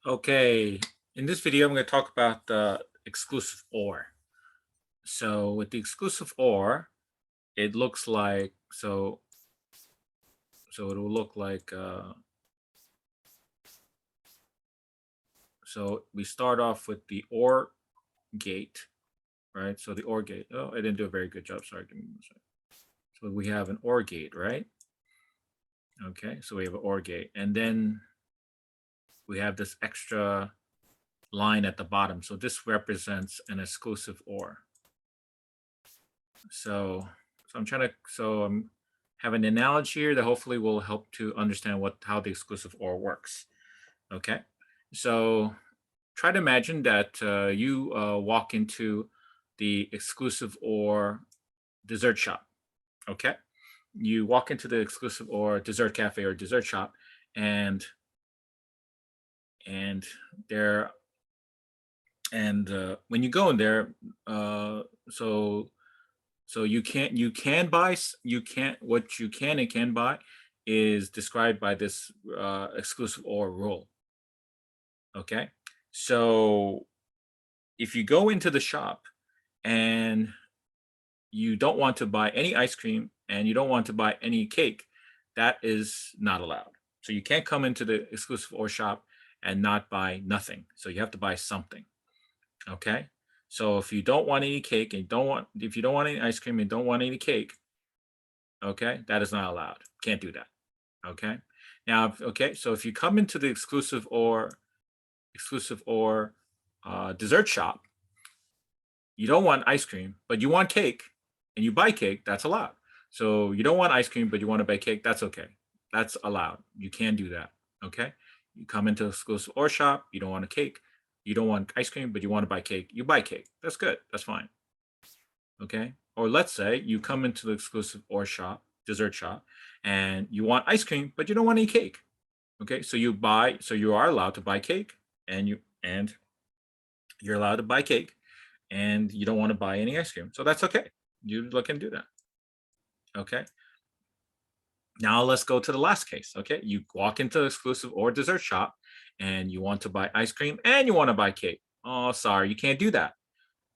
Okay, in this video, I'm going to talk about the exclusive OR. So with the exclusive OR, it looks like, so it will look like, so we start off with the OR gate, right? So the OR gate, oh, I didn't do a very good job. Sorry, give me one second. So we have an OR gate, right? Okay, so we have an OR gate. And then we have this extra line at the bottom. So this represents an exclusive OR. So I'm have an analogy here that hopefully will help to understand how the exclusive OR works. Okay, so try to imagine that you walk into the exclusive OR dessert shop. Okay, you walk into the exclusive OR dessert cafe or dessert shop, and and there when you go in there, so you can buy you can't what you can and can buy is described by this exclusive OR rule. Okay, so if you go into the shop and you don't want to buy any ice cream and you don't want to buy any cake, that is not allowed. So you can't come into the exclusive OR shop and not buy nothing. So you have to buy something. Okay. So if you don't want any cake and if you don't want any ice cream and don't want any cake, okay, that is not allowed. Can't do that. Okay. Now, okay, so if you come into the exclusive or dessert shop, you don't want ice cream, but you want cake, and you buy cake, that's allowed. So you don't want ice cream, but you want to buy cake, that's okay. That's allowed. You can do that. Okay. You come into exclusive or shop, you don't want a cake, you don't want ice cream, but you want to buy cake, you buy cake. That's good. That's fine. Okay. Or let's say you come into the exclusive or shop, dessert shop, and you want ice cream, but you don't want any cake. Okay. So you are allowed to buy cake, and you're allowed to buy cake, and you don't want to buy any ice cream. So that's okay. You can do that. Okay. Now let's go to the last case. Okay. You walk into the exclusive or dessert shop and you want to buy ice cream and you want to buy cake. Oh, sorry, you can't do that.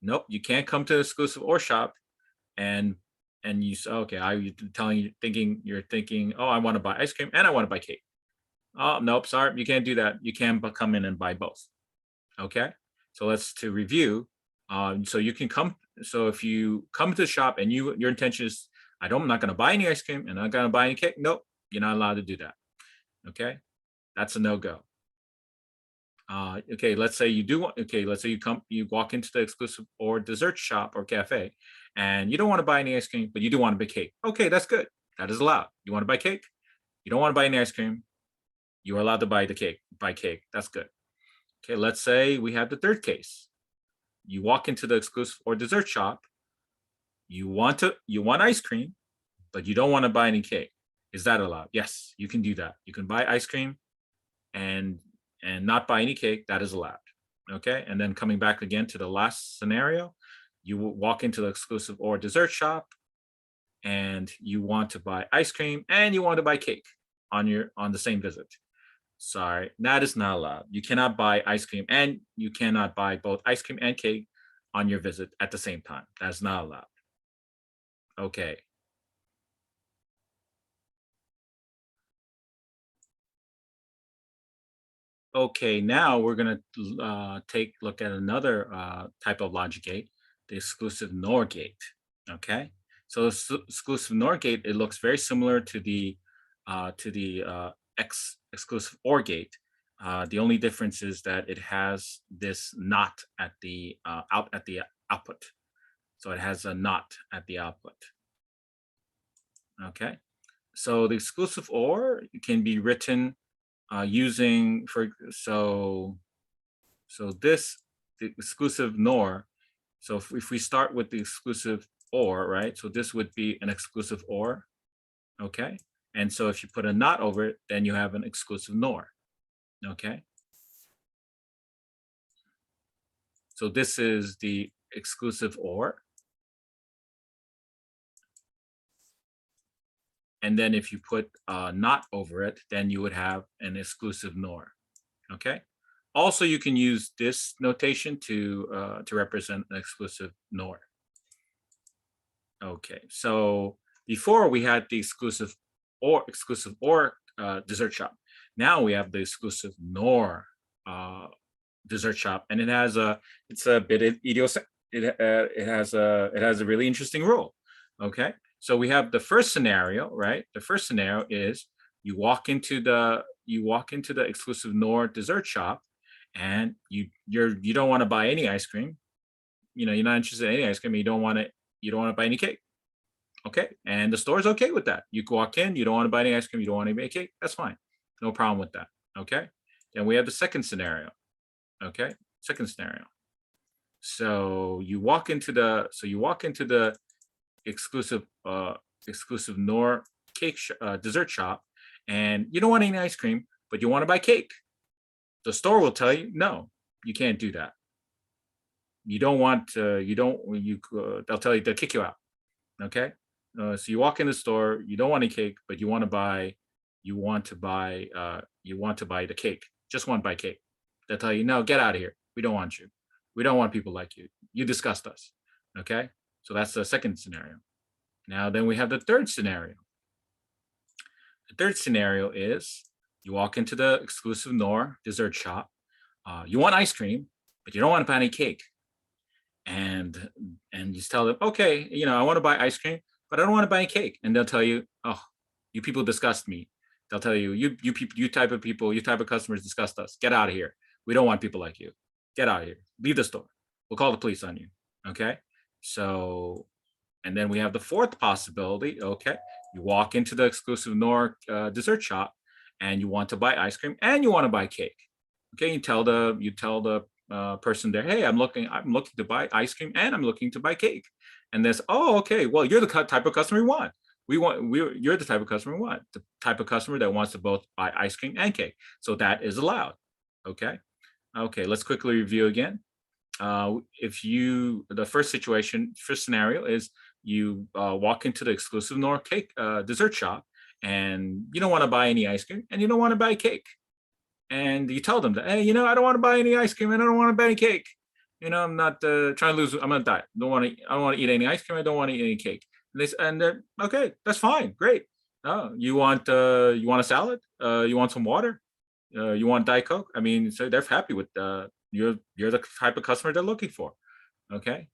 Nope, you can't come to the exclusive or shop and you say, okay, you're thinking, oh, I want to buy ice cream and I want to buy cake. Oh, nope, sorry, you can't do that. You can but come in and buy both. Okay. So let's to review. So you can come. So if you come to the shop and your intention is, I'm not going to buy any ice cream and I'm not going to buy any cake. Nope, you're not allowed to do that. Okay, that's a no go. Okay, let's say you do want. Okay, let's say you walk into the exclusive or dessert shop or cafe, and you don't want to buy any ice cream, but you do want to buy cake. Okay, that's good. That is allowed. You want to buy cake. You don't want to buy any ice cream. You are allowed to buy the cake. Buy cake. That's good. Okay, let's say we have the third case. You walk into the exclusive or dessert shop. You want ice cream, but you don't want to buy any cake. Is that allowed? Yes, you can do that. You can buy ice cream and not buy any cake. That is allowed. Okay, and then coming back again to the last scenario, you walk into the exclusive or dessert shop and you want to buy ice cream and you want to buy cake on the same visit. Sorry, that is not allowed. You cannot buy ice cream and you cannot buy both ice cream and cake on your visit at the same time. That's not allowed. Okay. Okay, now we're going to take look at another type of logic gate, the exclusive NOR gate. Okay, so exclusive NOR gate, it looks very similar to the exclusive OR gate. The only difference is that it has this not at the output. So it has a not at the output. Okay, so the exclusive OR can be written using this the exclusive NOR. So if we start with the exclusive OR, right? So this would be an exclusive OR, okay? And so if you put a not over it, then you have an exclusive NOR, okay? So this is the exclusive OR. And then if you put not over it, then you would have an exclusive NOR, okay? Also, you can use this notation to represent an exclusive NOR. Okay, so before we had the exclusive or dessert shop. Now we have the exclusive NOR dessert shop, and it's a bit idiosyncratic. It has a really interesting rule. Okay, so we have the first scenario, right? The first scenario is you walk into the exclusive NOR dessert shop, and you don't want to buy any ice cream. You know, you're not interested in any ice cream. And you don't want to buy any cake. Okay, and the store is okay with that. You walk in, you don't want to buy any ice cream, you don't want any cake. That's fine, no problem with that. Okay, then we have the second scenario. Okay, second scenario. So you walk into the exclusive NOR dessert shop, and you don't want any ice cream, but you want to buy cake. The store will tell you, no, you can't do that. You don't want you don't you they'll tell you, they'll kick you out. Okay, so you walk in the store, you don't want any cake, but you want to buy the cake. Just want to buy cake. They'll tell you, no, get out of here. We don't want you. We don't want people like you. You disgust us. Okay, so that's the second scenario. Now then we have the third scenario. The third scenario is you walk into the exclusive NOR dessert shop. You want ice cream, but you don't want to buy any cake. And you just tell them, okay, you know, I want to buy ice cream, but I don't want to buy any cake. And they'll tell you, oh, you people disgust me. They'll tell you, you type of people, you type of customers disgust us. Get out of here. We don't want people like you. Get out of here. Leave the store. We'll call the police on you. Okay. So, and then we have the fourth possibility. Okay, you walk into the exclusive NOR dessert shop, and you want to buy ice cream and you want to buy cake. Okay, you tell the person there, hey, I'm looking to buy ice cream and I'm looking to buy cake. And there's, oh, okay, well, you're the type of customer we want. You're the type of customer we want, the type of customer that wants to both buy ice cream and cake. So that is allowed. Okay. Okay, let's quickly review again. The first scenario is you walk into the exclusive NOR cake dessert shop, and you don't want to buy any ice cream and you don't want to buy cake. And you tell them that, hey, you know, I don't want to buy any ice cream and I don't want to buy any cake. You know, I'm not trying to lose. I'm gonna die. I don't want to eat any ice cream. I don't want to eat any cake. And they're okay. That's fine. Great. You want a salad? You want some water? You want Diet Coke? I mean, so they're happy with you're the type of customer they're looking for. Okay.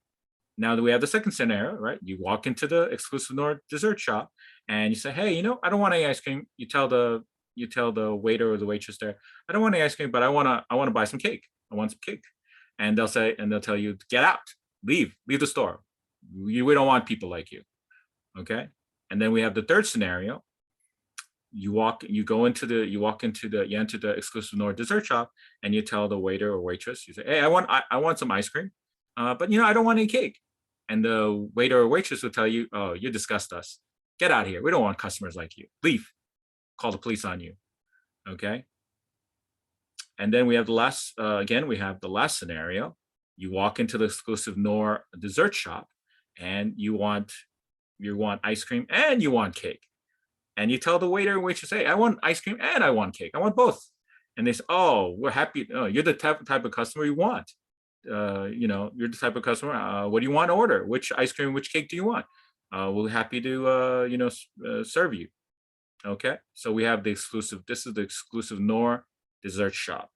Now that we have the second scenario, right? You walk into the exclusive NOR dessert shop and you say, hey, you know, I don't want any ice cream. You tell the waiter or the waitress there, I don't want any ice cream, but I wanna buy some cake. I want some cake. And they'll tell you, get out, leave the store. We don't want people like you. Okay. And then we have the third scenario. You enter the exclusive NOR dessert shop, and you tell the waiter or waitress, you say, hey, I want some ice cream, but you know, I don't want any cake. And the waiter or waitress will tell you, oh, you disgust us. Get out of here. We don't want customers like you. Leave. Call the police on you. Okay. And then we have we have the last scenario. You walk into the exclusive NOR dessert shop, and you want ice cream and you want cake. And you tell the waiter or waitress, hey, I want ice cream and I want cake. I want both. And they say, oh, we're happy. Oh, you're the type of customer we want. You know, you're the type of customer. What do you want to order? Which ice cream, which cake do you want? We're happy to, serve you. Okay. So we have this is the exclusive NOR dessert shop.